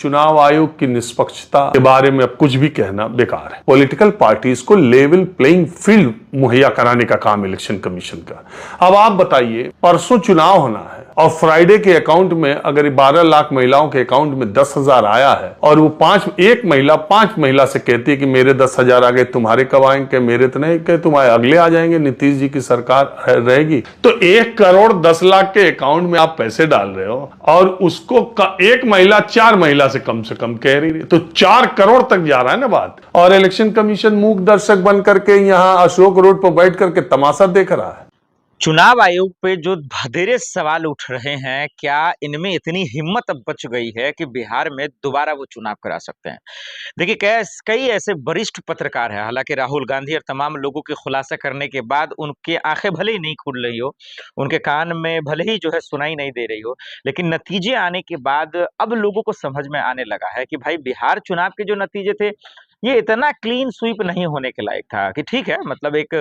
चुनाव आयोग की निष्पक्षता के बारे में अब कुछ भी कहना बेकार है। पॉलिटिकल पार्टीज को लेवल प्लेइंग फील्ड मुहैया कराने का काम इलेक्शन कमीशन का। अब आप बताइए, परसों चुनाव होना है और फ्राइडे के अकाउंट में अगर 12 लाख महिलाओं के अकाउंट में 10,000 आया है और वो पांच महिला से कहती है कि मेरे 10,000 आ गए, तुम्हारे कब आएंगे? मेरे तो नहीं कहे, तुम्हारे अगले आ जाएंगे, नीतीश जी की सरकार रहेगी। तो 1 करोड़ 10 लाख के अकाउंट में आप पैसे डाल रहे हो और उसको एक महिला 4 महिला से कम कह रही है, तो 4 करोड़ तक जा रहा है ना बात। और इलेक्शन कमीशन मूक दर्शक बन करके यहाँ अशोक रोड पर बैठ करके तमाशा देख रहा है। चुनाव आयोग पे जो बधेरे सवाल उठ रहे हैं, क्या इनमें इतनी हिम्मत अब बच गई है कि बिहार में दोबारा वो चुनाव करा सकते हैं? देखिए, कई ऐसे वरिष्ठ पत्रकार हैं, हालांकि राहुल गांधी और तमाम लोगों के खुलासा करने के बाद उनके आंखें भले ही नहीं खुल रही हो, उनके कान में भले ही जो है सुनाई नहीं दे रही हो, लेकिन नतीजे आने के बाद अब लोगों को समझ में आने लगा है कि भाई बिहार चुनाव के जो नतीजे थे ये इतना क्लीन स्वीप नहीं होने के लायक था। कि ठीक है, मतलब एक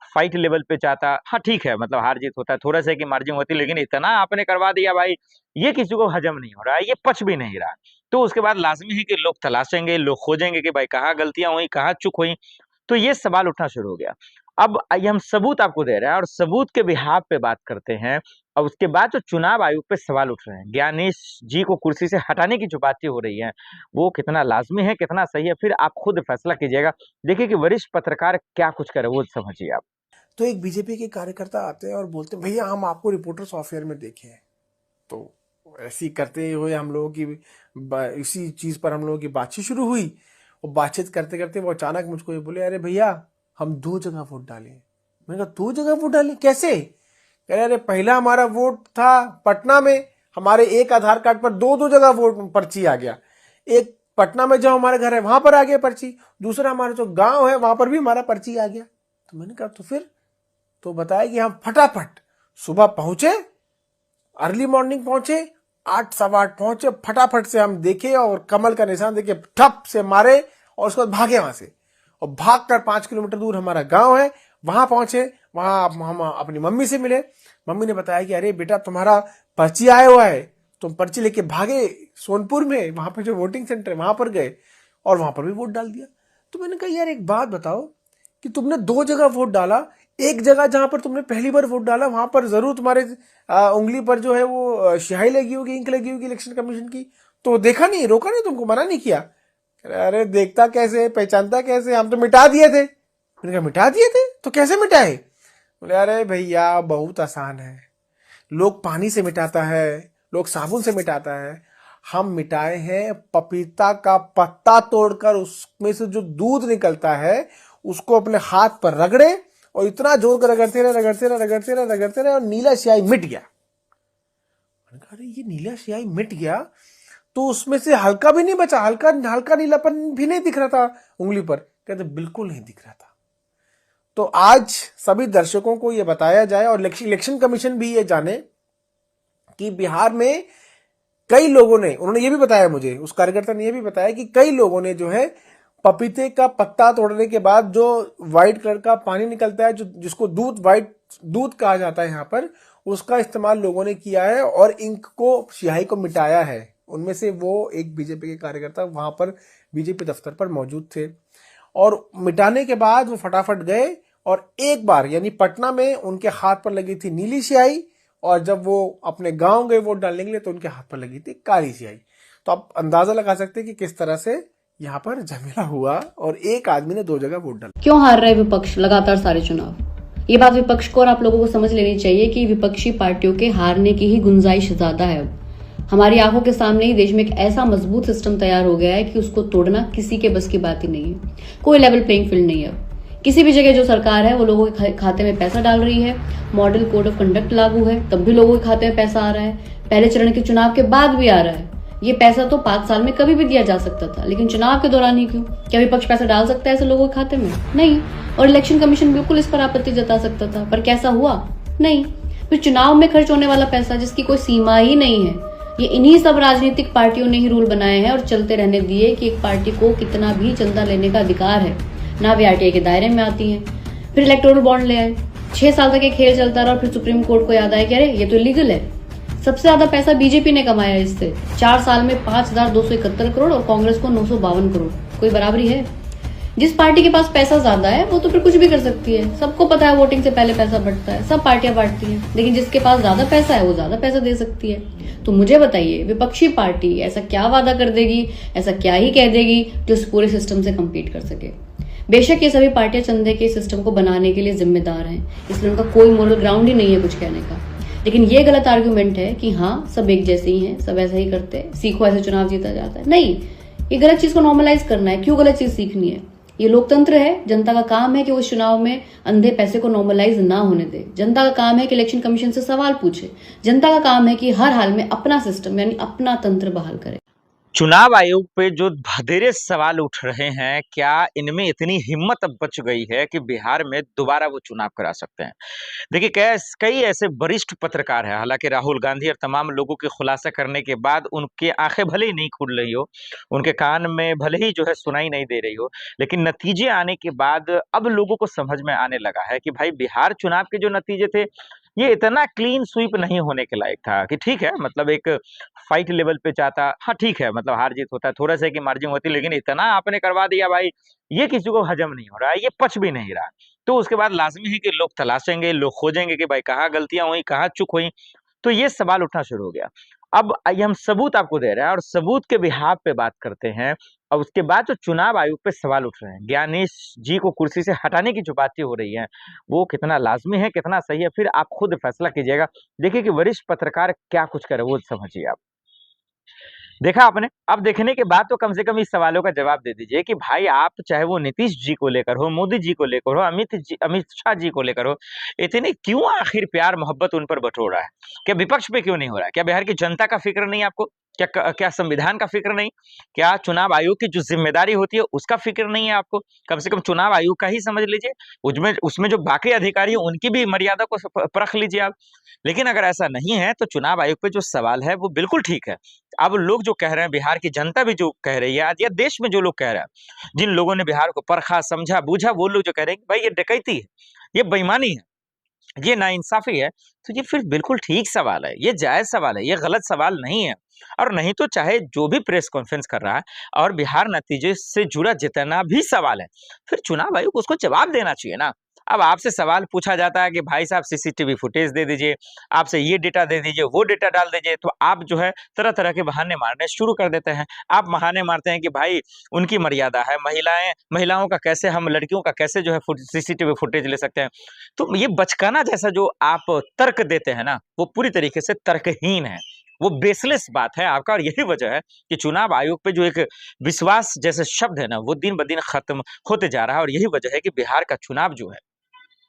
फाइट लेवल पे चाहता, हाँ ठीक है, मतलब हार जीत होता है, थोड़ा सा की मार्जिन होती, लेकिन इतना आपने करवा दिया भाई, ये किसी को हजम नहीं हो रहा है, ये पच भी नहीं रहा। तो उसके बाद लाजमी है कि लोग तलाशेंगे, लोग खोजेंगे कि भाई कहाँ गलतियां हुई, कहाँ चूक हुई। तो ये सवाल उठना शुरू हो गया। अब आइए हम सबूत आपको दे रहे हैं और सबूत के बिहाफ पे बात करते हैं। और उसके बाद जो चुनाव आयोग पे सवाल उठ रहे हैं, ज्ञानेश जी को कुर्सी से हटाने की जो बातें हो रही हैं, वो कितना लाजमी है, कितना सही है, फिर आप खुद फैसला कीजिएगा। देखिए कि वरिष्ठ पत्रकार क्या कुछ करे, वो समझिए आप। तो एक बीजेपी के कार्यकर्ता आते हैं और बोलते हैं भैया हम आपको रिपोर्टर्स अफेयर में देखे हैं। तो ऐसे ही करते हुए हम लोगों की इसी चीज पर हम लोगों की बातचीत शुरू हुई और बातचीत करते करते वो अचानक मुझको ये बोले, अरे भैया हम 2 जगह वोट डाले। मैंने कहा 2 जगह वोट डाले कैसे? कह रहे अरे पहला हमारा वोट था पटना में, हमारे एक आधार कार्ड पर 2 जगह वोट पर्ची आ गया। एक पटना में जो हमारे घर है वहां पर आ गया पर्ची, दूसरा हमारा जो गांव है वहां पर भी हमारा पर्ची आ गया। तो मैंने कहा तो फिर? तो बताया कि हम फटाफट सुबह पहुंचे, अर्ली मॉर्निंग पहुंचे, 8 सवा 8 पहुंचे, फटाफट से हम देखे और कमल का निशान देखे, ठप से मारे और उसके बाद भागे वहां से। और भागकर 5 किलोमीटर दूर हमारा गांव है, वहां पहुंचे। वहां हम अपनी मम्मी से मिले। मम्मी ने बताया कि अरे बेटा तुम्हारा पर्ची आया हुआ है, तुम पर्ची लेके भागे सोनपुर में, वहां पर जो वोटिंग सेंटर है वहां पर गए और वहां पर भी वोट डाल दिया। तो मैंने कहा यार एक बात बताओ कि तुमने 2 जगह वोट डाला, एक जगह जहां पर तुमने पहली बार वोट डाला वहां पर जरूर तुम्हारे उंगली पर जो है वो स्याही लगी होगी, इंक लगी होगी इलेक्शन कमीशन की, तो देखा नहीं, रोका नहीं, तुमको मना नहीं किया? अरे देखता कैसे, पहचानता कैसे, हम तो मिटा दिए थे। मैंने कहा मिटा दिए थे? तो कैसे मिटाए? बोले अरे भैया बहुत आसान है, लोग पानी से मिटाता है, लोग साबुन से मिटाता है, हम मिटाए हैं पपीता का पत्ता तोड़कर उसमें से जो दूध निकलता है उसको अपने हाथ पर रगड़े और इतना जोर कर रगड़ते रहे और नीला स्याही मिट गया। मैंने कहा अरे ये नीला स्याही मिट गया तो उसमें से हल्का भी नहीं बचा, हल्का नीलापन भी नहीं दिख रहा था उंगली पर? कहते बिल्कुल नहीं दिख रहा था। तो आज सभी दर्शकों को यह बताया जाए और इलेक्शन कमीशन भी ये जाने कि बिहार में कई लोगों ने, उन्होंने ये भी बताया मुझे, उस कार्यकर्ता ने ये भी बताया कि कई लोगों ने जो है पपीते का पत्ता तोड़ने के बाद जो व्हाइट कलर का पानी निकलता है, जो जिसको व्हाइट दूध कहा जाता है यहाँ पर, उसका इस्तेमाल लोगों ने किया है और इंक को, स्याही को मिटाया है। उनमें से वो एक बीजेपी के कार्यकर्ता वहां पर बीजेपी दफ्तर पर मौजूद थे और मिटाने के बाद वो फटाफट गए और एक बार यानी पटना में उनके हाथ पर लगी थी नीली स्याही और जब वो अपने गांव गए वोट डालने के लिए तो उनके हाथ पर लगी थी काली स्याही। तो आप अंदाजा लगा सकते हैं कि किस तरह से यहाँ पर झमेला हुआ और एक आदमी ने 2 जगह वोट डाला। क्यों हार रहा है विपक्ष लगातार सारे चुनाव? ये बात विपक्ष को और आप लोगों को समझ लेनी चाहिए कि विपक्षी पार्टियों के हारने की ही गुंजाइश ज्यादा है। हमारी आंखों के सामने ही देश में एक ऐसा मजबूत सिस्टम तैयार हो गया है कि उसको तोड़ना किसी के बस की बात ही नहीं है। कोई लेवल प्लेइंग फील्ड नहीं है। किसी भी जगह जो सरकार है वो लोगों के खाते में पैसा डाल रही है। मॉडल कोड ऑफ कंडक्ट लागू है, तब भी लोगों के खाते में पैसा आ रहा है। पहले चरण के चुनाव के बाद भी आ रहा है। ये पैसा तो 5 साल में कभी भी दिया जा सकता था, लेकिन चुनाव के दौरान ही क्यों? क्या विपक्ष पैसा डाल सकता है ऐसे लोगों के खाते में? नहीं। और इलेक्शन कमीशन बिल्कुल इस पर आपत्ति जता सकता था, पर कैसा हुआ? नहीं। फिर चुनाव में खर्च होने वाला पैसा जिसकी कोई सीमा ही नहीं है, ये इन्हीं सब राजनीतिक पार्टियों ने ही रूल बनाए हैं और चलते रहने दिए कि एक पार्टी को कितना भी चंदा लेने का अधिकार है, ना वे आरटीआई के दायरे में आती है। फिर इलेक्टोरल बॉन्ड ले आए, 6 साल तक ये खेल चलता रहा और फिर सुप्रीम कोर्ट को याद आया कि अरे ये तो इलीगल है। सबसे ज्यादा पैसा बीजेपी ने कमाया इससे। 4 साल में 5,271 करोड़ और कांग्रेस को 952 करोड़। कोई बराबरी है? जिस पार्टी के पास पैसा ज्यादा है वो तो फिर कुछ भी कर सकती है। सबको पता है वोटिंग से पहले पैसा बढ़ता है, सब पार्टियां बांटती हैं। लेकिन जिसके पास ज्यादा पैसा है वो ज्यादा पैसा दे सकती है। तो मुझे बताइए, विपक्षी पार्टी ऐसा क्या वादा कर देगी, ऐसा क्या ही कह देगी जो इस पूरे सिस्टम से कम्पीट कर सके? बेशक ये सभी पार्टियां चंदे के सिस्टम को बनाने के लिए जिम्मेदार हैं, इसलिए उनका कोई मोरल ग्राउंड ही नहीं है कुछ कहने का। लेकिन ये गलत आर्ग्यूमेंट है कि हाँ सब एक जैसे ही हैं, सब ऐसा ही करते हैं, सीखो ऐसे चुनाव जीता जाता है। नहीं, ये गलत चीज को नॉर्मलाइज करना है। क्यों गलत चीज सीखनी है? ये लोकतंत्र है। जनता का काम है कि वो चुनाव में अंधे पैसे को नॉर्मलाइज ना होने दे। जनता का काम है कि इलेक्शन कमीशन से सवाल पूछे। जनता का काम है कि हर हाल में अपना सिस्टम यानी अपना तंत्र बहाल करे। चुनाव आयोग पे जो बधेरे सवाल उठ रहे हैं, क्या इनमें इतनी हिम्मत अब बच गई है कि बिहार में दोबारा वो चुनाव करा सकते हैं? देखिए, कई ऐसे वरिष्ठ पत्रकार हैं, हालांकि राहुल गांधी और तमाम लोगों के खुलासा करने के बाद उनके आंखें भले ही नहीं खुल रही हो, उनके कान में भले ही जो है सुनाई नहीं दे रही हो, लेकिन नतीजे आने के बाद अब लोगों को समझ में आने लगा है कि भाई बिहार चुनाव के जो नतीजे थे ये इतना क्लीन स्वीप नहीं होने के लायक था। कि ठीक है, मतलब एक फाइट लेवल पे जाता, हाँ ठीक है, मतलब हार जीत होता है, थोड़ा सा की मार्जिन होती, लेकिन इतना आपने करवा दिया भाई, ये किसी को हजम नहीं हो रहा है, ये पच भी नहीं रहा। तो उसके बाद लाजमी है कि लोग तलाशेंगे, लोग खोजेंगे कि भाई कहाँ गलतियां हुई, कहाँ चूक हुई। तो ये सवाल उठना शुरू हो गया। अब आइए हम सबूत आपको दे रहे हैं और सबूत के बिहाफ पे बात करते हैं। और उसके बाद जो चुनाव आयोग पे सवाल उठ रहे हैं, ज्ञानेश जी को कुर्सी से हटाने की जो बातें हो रही हैं, वो कितना लाजमी है, कितना सही है, फिर आप खुद फैसला कीजिएगा। देखिए कि वरिष्ठ पत्रकार क्या कुछ करे, वो समझिए आप। देखा आपने? अब देखने के बाद तो कम से कम इस सवालों का जवाब दे दीजिए कि भाई आप चाहे वो नीतीश जी को लेकर हो, मोदी जी को लेकर हो, अमित शाह जी को लेकर हो, इतने क्यों आखिर प्यार मोहब्बत उन पर बटोर रहा है? क्या विपक्ष पे क्यों नहीं हो रहा है? क्या बिहार की जनता का फिक्र नहीं आपको? क्या संविधान का फिक्र नहीं? क्या चुनाव आयोग की जो जिम्मेदारी होती है उसका फिक्र नहीं है आपको? कम से कम चुनाव आयोग का ही समझ लीजिए। उसमें जो बाकी अधिकारी है उनकी भी मर्यादा को परख लीजिए आप। लेकिन अगर ऐसा नहीं है तो चुनाव आयोग पे जो सवाल है वो बिल्कुल ठीक है। अब लोग जो कह रहे हैं, बिहार की जनता भी जो कह रही है, या देश में जो लोग कह रहे हैं, जिन लोगों ने बिहार को परखा, समझा, बूझा, वो लोग जो कह रहे हैं कि भाई ये डकैती है, ये बेईमानी है, ये नाइंसाफी है, तो ये फिर बिल्कुल ठीक सवाल है, ये जायज सवाल है, ये गलत सवाल नहीं है। और नहीं तो चाहे जो भी प्रेस कॉन्फ्रेंस कर रहा है और बिहार नतीजे से जुड़ा जितना भी सवाल है, फिर चुनाव आयोग को उसको जवाब देना चाहिए ना। अब आपसे सवाल पूछा जाता है कि भाई साहब सीसीटीवी फुटेज दे दीजिए, आपसे ये डेटा दे दीजिए, वो डेटा डाल दीजिए, तो आप जो है तरह तरह के बहाने मारने शुरू कर देते हैं। आप बहाने मारते हैं कि भाई उनकी मर्यादा है, महिलाओं का कैसे, हम लड़कियों का कैसे जो है सीसीटीवी फुटेज ले सकते हैं। तो ये बचकाना जैसा जो आप तर्क देते हैं ना, वो पूरी तरीके से तर्कहीन है, वो बेसलेस बात है आपका। और यही वजह है कि चुनाव आयोग पे जो एक विश्वास जैसे शब्द है ना, वो दिन ब दिन खत्म होते जा रहा है। और यही वजह है कि बिहार का चुनाव जो है,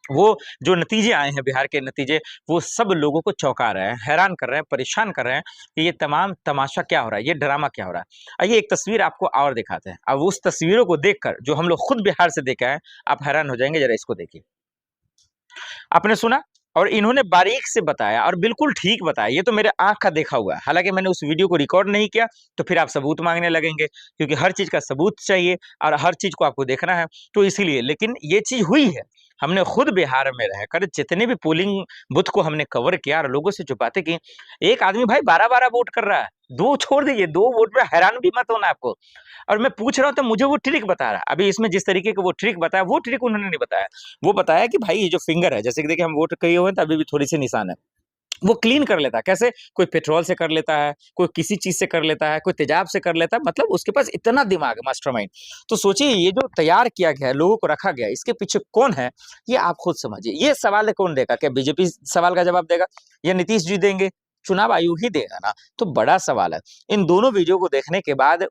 वो जो नतीजे आए हैं, बिहार के नतीजे, वो सब लोगों को चौंका रहे हैं, हैरान कर रहे हैं, परेशान कर रहे हैं कि ये तमाम तमाशा क्या हो रहा है, ये ड्रामा क्या हो रहा है। आइए एक तस्वीर आपको और दिखाते हैं। अब उस तस्वीरों को देखकर, जो हम लोग खुद बिहार से देखे हैं, आप हैरान हो जाएंगे। जरा इसको देखिए। आपने सुना और इन्होंने बारीक से बताया और बिल्कुल ठीक बताया। ये तो मेरे आंख का देखा हुआ है। हालांकि मैंने उस वीडियो को रिकॉर्ड नहीं किया, तो फिर आप सबूत मांगने लगेंगे, क्योंकि हर चीज का सबूत चाहिए और हर चीज को आपको देखना है, तो इसीलिए। लेकिन ये चीज हुई है। हमने खुद बिहार में रहकर जितने भी पोलिंग बूथ को हमने कवर किया और लोगों से जो बातें की, एक आदमी भाई 12-12 वोट कर रहा है, 2 छोड़ दीजिए, 2 वोट में हैरान भी मत होना आपको। और मैं पूछ रहा हूं तो मुझे वो ट्रिक बता रहा है। अभी इसमें जिस तरीके का वो ट्रिक बताया, वो ट्रिक उन्होंने नहीं बताया। वो बताया कि भाई ये जो फिंगर है, जैसे कि देखिए हम वोट किए हुए हैं तो अभी भी थोड़ी सी निशान है, वो क्लीन कर लेता है। कैसे? कोई पेट्रोल से कर लेता है, कोई किसी चीज से कर लेता है, कोई तेजाब से कर लेता है। मतलब उसके पास इतना दिमाग है, मास्टरमाइंड। तो सोचिए, ये जो तैयार किया गया है, लोगों को रखा गया है, इसके पीछे कौन है, ये आप खुद समझिए। ये सवाल कौन देगा? क्या बीजेपी सवाल का जवाब देगा या नीतीश जी देंगे? चुनाव आयोग ही देगा ना। तो बड़ा सवाल है। इन दोनों वीडियो को देखने के बाद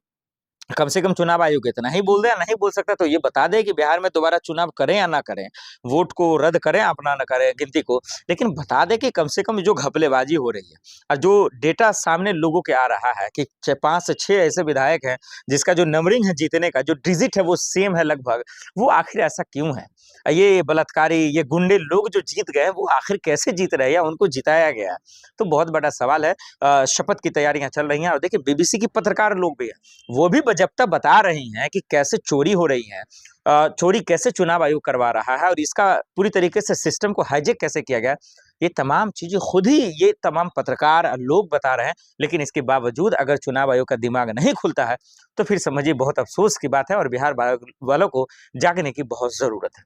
कम से कम चुनाव आयोग इतना ही बोल दे, या नहीं बोल सकता तो ये बता दे कि बिहार में दोबारा चुनाव करें या ना करें, वोट को रद्द करें, अपना ना करें गिनती को, लेकिन बता दे कि कम से कम जो घपलेबाजी हो रही है और जो डेटा सामने लोगों के आ रहा है कि 5 से 6 ऐसे विधायक हैं जिसका जो नंबरिंग है जीतने का, जो डिजिट है वो सेम है लगभग, वो आखिर ऐसा क्यों है? ये बलात्कारी, ये गुंडे लोग जो जीत गए, वो आखिर कैसे जीत रहे हैं या उनको जिताया गया? तो बहुत बड़ा सवाल है। शपथ की तैयारियां चल रही हैं और देखिए बीबीसी की पत्रकार लोग भी हैं, वो भी बजप्ता बता रही हैं कि कैसे चोरी हो रही है, चोरी कैसे चुनाव आयोग करवा रहा है और इसका पूरी तरीके से सिस्टम को हाईजेक कैसे किया गया। ये तमाम चीजें खुद ही ये तमाम पत्रकार लोग बता रहे हैं, लेकिन इसके बावजूद अगर चुनाव आयोग का दिमाग नहीं खुलता है तो फिर समझिए बहुत अफसोस की बात है और बिहार वालों को जागने की बहुत जरूरत है।